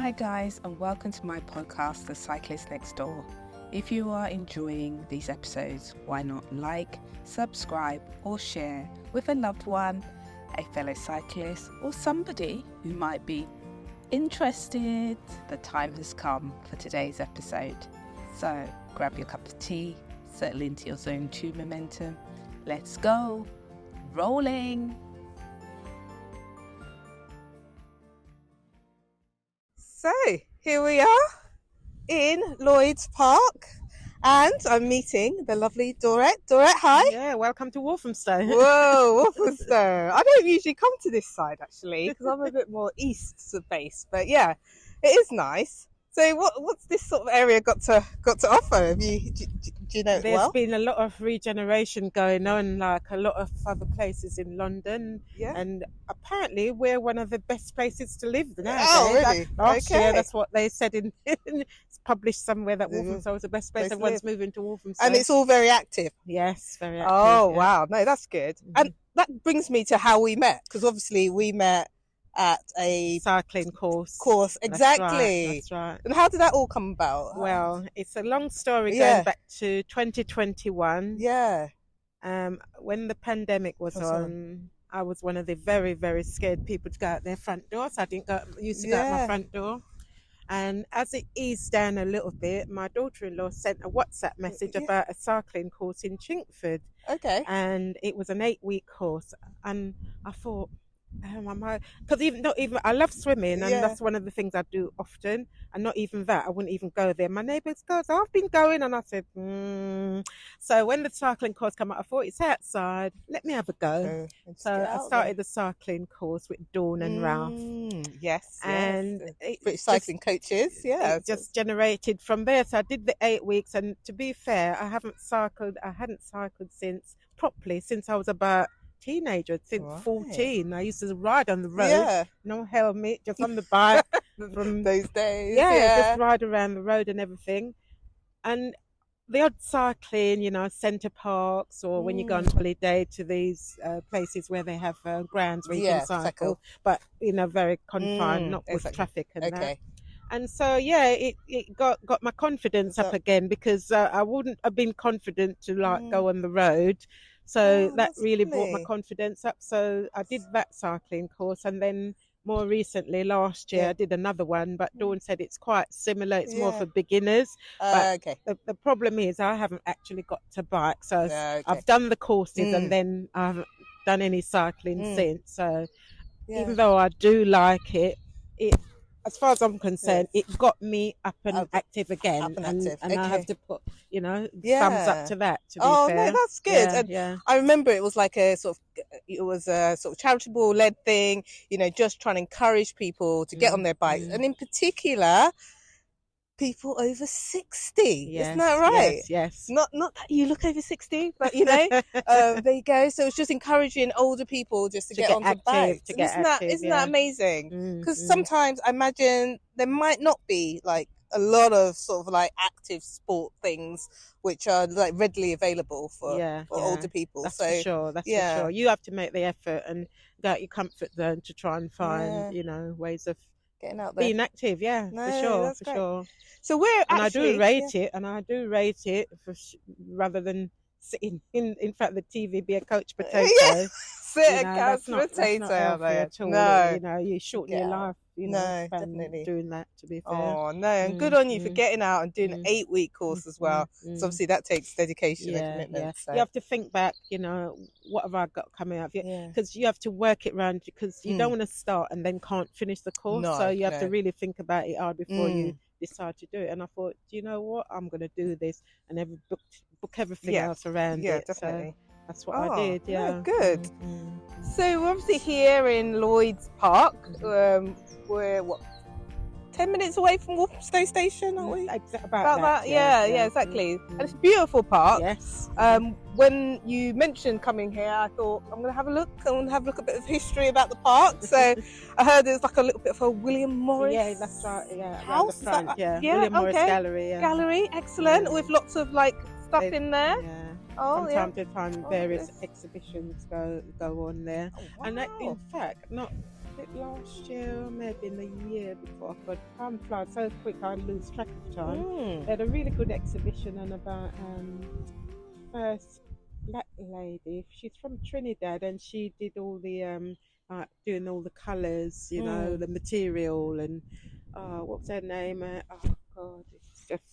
Hi guys, and welcome to my podcast, The Cyclist Next Door. If you are enjoying these episodes, why not like, subscribe or share with a loved one, a fellow cyclist or somebody who might be interested. The time has come for today's episode. So grab your cup of tea, settle into your zone 2 momentum. Let's go. Rolling. So here we are in Lloyd Park, and I'm meeting the lovely Dorrett. Dorrett, hi. Yeah, welcome to Walthamstow. Whoa, Walthamstow. I don't usually come to this side actually because I'm a bit more east based, but yeah, it is nice. So what's this sort of area got to offer? Do you know it There's well? been a lot of regeneration going on, like a lot of other places in London. Yeah. And apparently we're one of the best places to live nowadays. Oh, really? Last Okay. year, that's what they said it's published somewhere that Walthamstow is the best place. Place to Everyone's live. moving to Walthamstow. And it's all very active. Yes, very active. Oh, yeah. wow. No, that's good. And that brings me to how we met, because obviously we met at a Cycling course. Exactly. That's right. And how did that all come about? Well, it's a long story Yeah. going back to 2021. Yeah. When the pandemic was on, I was one of the very, very scared people to go out their front door. So I didn't used to go out my front door. And as it eased down a little bit, my daughter-in-law sent a WhatsApp message about a cycling course in Chingford. Okay. And it was an 8-week course. And I thought, because I love swimming, and that's one of the things I do often, and not even that, I wouldn't even go there. My neighbours goes, I've been going, and I said, So when the cycling course came out, I thought, it's outside, let me have a go. So I started the cycling course with Dawn and Ralph. Yes. And British cycling coaches, it just generated from there. So I did the 8 weeks, and to be fair, I hadn't cycled properly since I was about teenager, since 14. I used to ride on the road, no helmet, just on the bike from those days. Just ride around the road and everything. And the odd cycling, centre parks, or when you go on holiday to these places where they have grounds where you can cycle, but very confined, not with traffic and that. And so, it got my confidence up again, because I wouldn't have been confident to go on the road. So that really brought my confidence up. So I did that cycling course, and then more recently, last year, I did another one, but Dawn said it's quite similar. It's more for beginners. But the problem is I haven't actually got to bike. So I've done the courses and then I haven't done any cycling since. So even though I do like it, as far as I'm concerned, it got me up and active again. And I have to put, thumbs up to that, to be fair. No, that's good. I remember it was like a sort of charitable led thing, just trying to encourage people to get on their bikes. And in particular, people over 60. Isn't that right? Yes. Not that you look over 60, but there you go. So it's just encouraging older people just to get onto bikes. Isn't that amazing? Because sometimes I imagine there might not be like a lot of sort of like active sport things which are like readily available for older people. That's for sure. That's for sure. You have to make the effort and go out your comfort zone to try and find, ways of getting out there, being active. For sure. So we're actually, and I do rate it rather than sitting in front of the TV, be a couch potato. Sit a couch potato at all. No, you shorten your life. Definitely doing that, to be fair. Oh no, and good on you for getting out and doing an 8-week course as well. So obviously that takes dedication and commitment. So. You have to think back, what have I got coming up? Because you have to work it around, because you don't want to start and then can't finish the course. So you have to really think about it hard before you decide to do it. And I thought, do you know what? I'm going to do this, and book everything else around it. Yeah, definitely. So that's what I did. No, good. So we're obviously here in Lloyd's Park. We're 10 minutes away from Walthamstow Station, aren't we? About that. Yeah, exactly. And it's a beautiful park. Yes. When you mentioned coming here, I thought, I'm going to have a look. I want to have a look, a bit of history about the park. So I heard there's like a little bit of a William Morris. Yeah, that's right. Yeah, house. The front, William Morris Gallery. Yeah. Gallery, excellent, with lots of like stuff in there. Yeah. From time to time, various exhibitions go on there. Oh, wow. And in fact, not it last year or maybe the year before? God, time flies so quick I lose track of time. They had a really good exhibition on about first black lady. She's from Trinidad and she did all the doing all the colours, you know, the material and what was her name? Oh God, it's just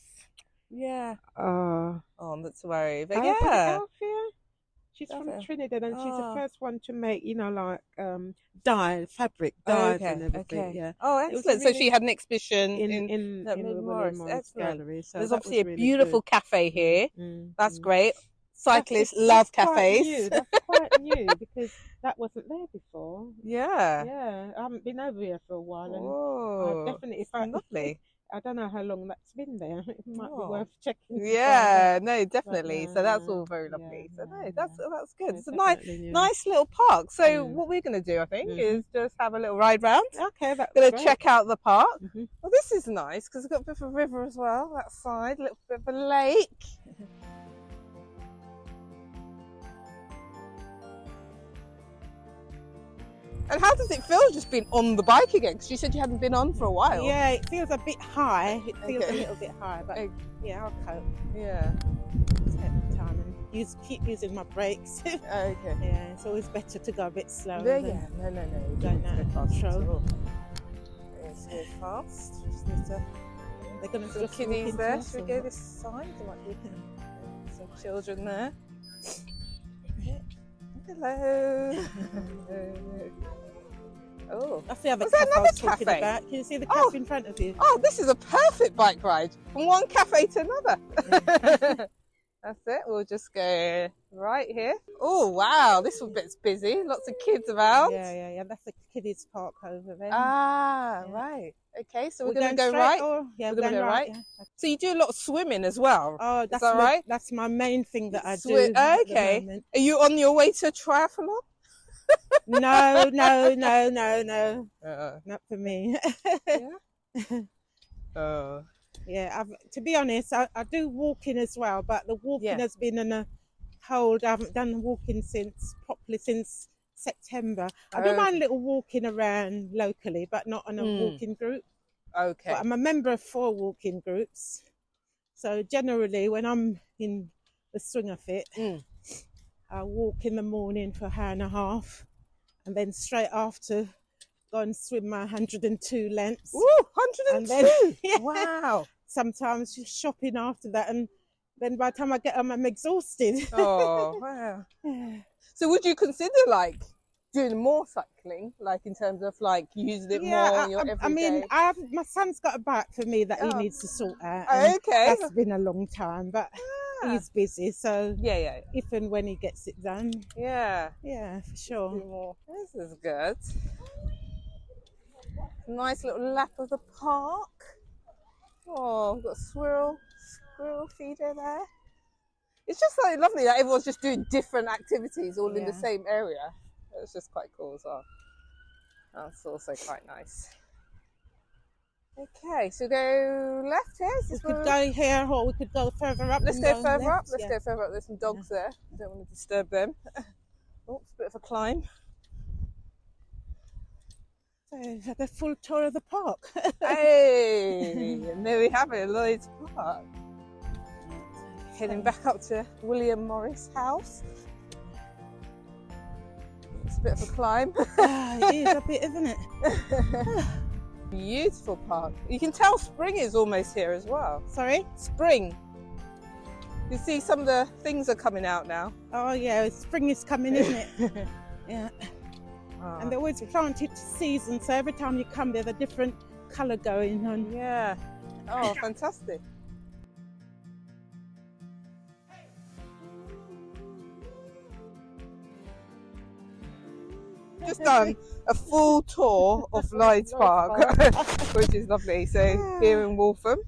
oh, not to worry, but Alfia. She's from Trinidad and she's the first one to make, you know, like fabric dyes and everything. Yeah. Oh, excellent. So she had an exhibition in the Morris Gallery. So there's obviously a really beautiful cafe here. That's great. Cyclists love cafes. That's quite new because that wasn't there before. Yeah. I haven't been over here for a while, and I definitely lovely. I don't know how long that's been there. It might be worth checking. Yeah, no, definitely. So that's all very lovely. So no, that's good. It's a nice little park. So what we're going to do, I think, is just have a little ride round. Okay, that's going to check out the park. Well, this is nice because it's got a bit of a river as well. That side, a little bit of a lake. And how does it feel just being on the bike again? Because you said you hadn't been on for a while. Yeah, it feels a bit high. It feels a little bit high, but yeah, I'll cope. Yeah. Take the time and keep using my brakes. Okay. Yeah, it's always better to go a bit slower. Yeah. No. You don't out of control. Let's go fast. Just need to. They're going to just kiddies there. Should we go this side? There might be some children there. Hello. Oh, that's the other cafe I was talking about. Can you see the cafe in front of you? Oh, this is a perfect bike ride from one cafe to another. That's it. We'll just go right here. Oh, wow. This bit's busy. Lots of kids around. Yeah. That's the kiddies park over there. Right. Okay, so we're going to go right? Yeah, we're going to go right. Yeah. So you do a lot of swimming as well? Oh, that's right? That's my main thing that I do. Okay. Are you on your way to a triathlon? No. Not for me. Yeah, to be honest, I do walking as well, but the walking has been on a hold. I haven't done walking properly since September. I do my little walking around locally, but not on a walking group. Okay. But I'm a member of 4 walking groups. So generally, when I'm in the swing of it, I walk in the morning for 1.5 hours, and then straight after, go and swim my 102 lengths. Ooh, 102! Then, wow. Sometimes just shopping after that, and then by the time I get home, I'm exhausted. Oh, wow. So would you consider like doing more cycling, like in terms of like using it more in your everyday? I mean, my son's got a bike for me that he needs to sort out. Okay. That's been a long time, but he's busy, so if and when he gets it done. Yeah, for sure. This is good. Nice little lap of the park. Oh, we've got a squirrel feeder there. It's just so lovely that everyone's just doing different activities all in the same area. It's just quite cool as well. That's also quite nice. Okay, so go left here. We could go here or we could go further up. Let's go further up. Let's go further up. There's some dogs there. I don't want to disturb them. Oh, it's a bit of a climb. So had a full tour of the park. Hey, and there we have it, Lloyd's Park. Heading back up to William Morris House. It's a bit of a climb. It is a bit, isn't it? Beautiful park. You can tell spring is almost here as well. Sorry? Spring. You see some of the things are coming out now. Oh yeah, spring is coming, isn't it? Yeah. Oh. And they're always planted to season, so every time you come there's a different colour going on. Yeah. Oh, fantastic. Just done a full tour of Lloyd's Park, which is lovely. So here in Waltham,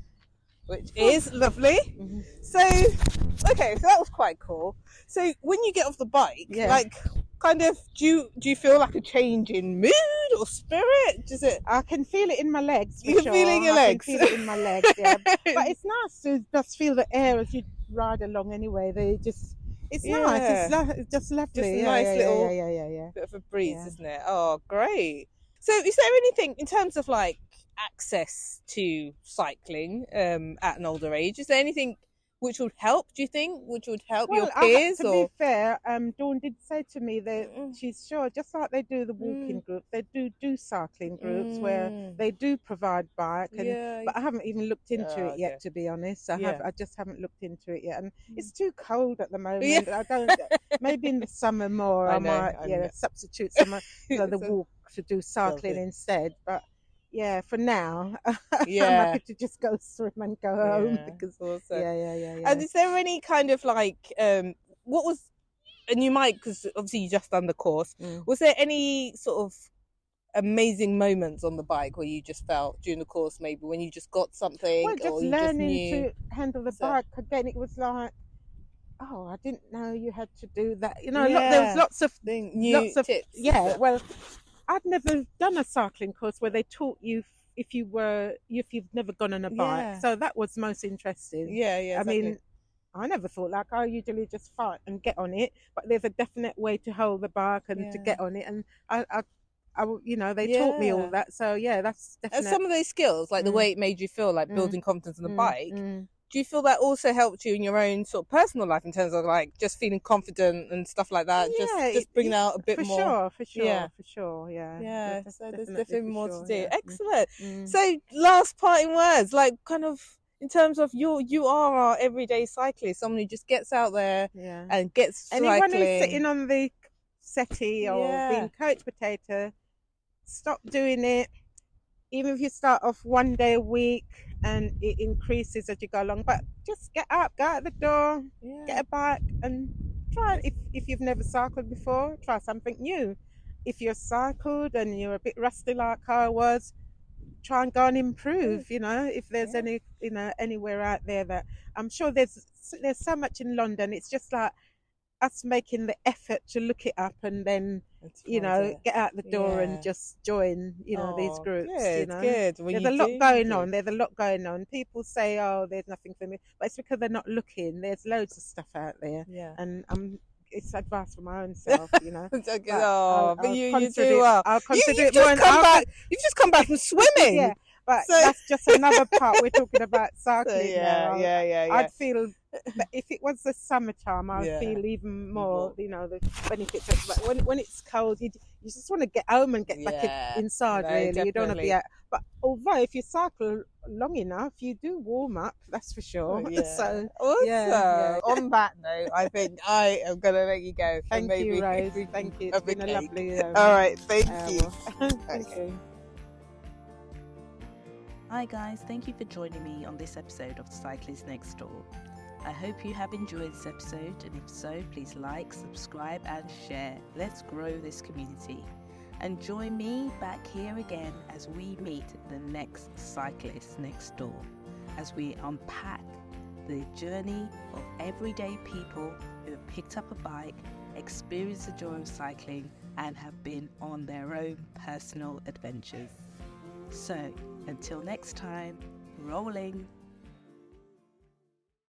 which is lovely. Mm-hmm. So, okay, so that was quite cool. So when you get off the bike, like, kind of, do you feel like a change in mood or spirit? Does it? I can feel it in my legs. You can feel it in your legs. I can feel it in my legs. Yeah, but it's nice to just feel the air as you ride along. Anyway, it's nice. It's just lovely. Just a nice little bit of a breeze, isn't it? Oh, great. So is there anything in terms of like access to cycling at an older age? Is there anything which would help, do you think, which would help your peers? To be fair, Dawn did say to me that she's sure, just like they do the walking group, they do cycling groups where they do provide bike. But I haven't even looked into it yet, to be honest. I just haven't looked into it yet. And it's too cold at the moment. I don't. Maybe in the summer more, I might substitute some of the walk to do cycling instead. But yeah, for now, I'm happy to just go swim and go home because And is there any kind of like what was, and you might, because obviously you just done the course, was there any sort of amazing moments on the bike where you just felt during the course, maybe when you just got something? Well, just learning to handle the bike again, it was like, oh, I didn't know you had to do that. You know, there was lots of new tips. Yeah, well, I'd never done a cycling course where they taught you if you've never gone on a bike. So that was most interesting. I mean, I never thought like, I usually just fight and get on it, but there's a definite way to hold the bike and to get on it. And I they taught me all that. So that's definitely. And some of those skills, like the way it made you feel, like building confidence on the bike. Do you feel that also helped you in your own sort of personal life in terms of like just feeling confident and stuff like that? Just bringing out a bit more. For sure. Yeah. So there's definitely more to do. Excellent. So last parting words, like kind of in terms of you are our everyday cyclist, someone who just gets out there and gets cycling. Anyone who's sitting on the settee or being couch potato, stop doing it. Even if you start off 1 day a week and it increases as you go along, but just get up, go out the door, get a bike and try. If you've never cycled before, try something new. If you're cycled and you're a bit rusty like I was, try and go and improve. If there's any, anywhere out there that I'm sure there's so much in London. It's just like us making the effort to look it up and then get out the door and just join these groups. Good. There's a lot going on. People say, oh, there's nothing for me, but it's because they're not looking. There's loads of stuff out there, and it's advice for my own self, but you do well. I'll consider it more. You've just come back from swimming. But that's just another part. We're talking about cycling now. I'd feel, if it was the summertime, I'd feel even more, the benefits. But when it's cold, you just want to get home and get back inside, really. Definitely. You don't want to be out. But although if you cycle long enough, you do warm up, that's for sure. So, awesome. On that note, I think I am going to let you go. Thank you, Rose. Thank you. It's been a lovely... All right, thank you. Thank you. Hi guys, thank you for joining me on this episode of Cyclist Next Door. I hope you have enjoyed this episode, and if so, please like, subscribe and share. Let's grow this community. And join me back here again as we meet the next Cyclist Next Door, as we unpack the journey of everyday people who have picked up a bike, experienced the joy of cycling, and have been on their own personal adventures. So, until next time, rolling.